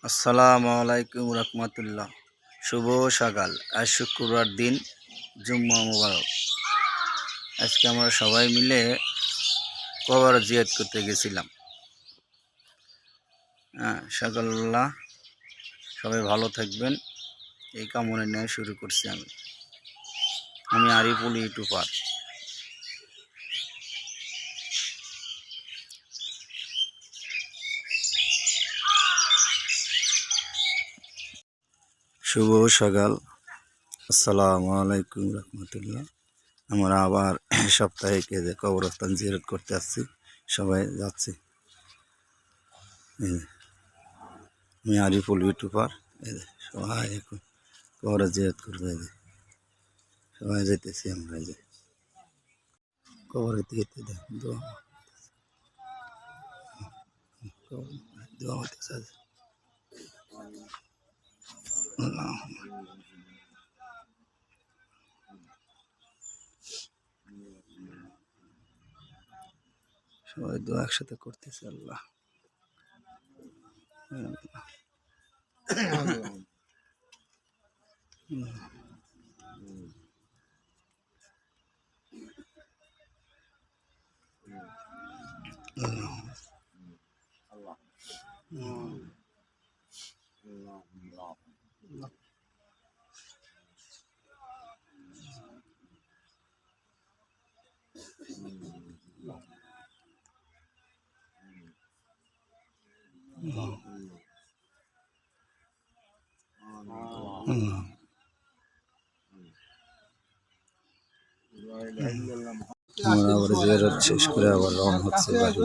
আসসালামু আলাইকুম রহমতুল্লাহ। শুভ সকাল। আজ শুক্রবার দিন, জুম্মা মুবারক। আজকে আমরা সবাই মিলে কবর জিয়ারত করতে গেছিলাম। সকালবেলা সবাই ভালো থাকবেন এই কামনা নিয়ে শুরু করছি। আমি আরিফুল ইউটিউবার। শুভ সকাল। আসসালামু আলাইকুম রহমতুল্লাহ। আমরা আবার সাপ্তাহিক কবরস্থান জিয়ারত করতে আসছি, সবাই যাচ্ছি। আমি আরিফুল ইউটিউবার। সবাই এখন কবরে জিয়ারত করবে, সবাই যেতেছি আমরা। যে কবরের দিকে দোয়া হতেছে। সবাই দোয়া একসাথে করতেছে। আল্লাহ আমরা আবার জিয়ারত শেষ করে আবার রওনা হচ্ছে বাড়ি।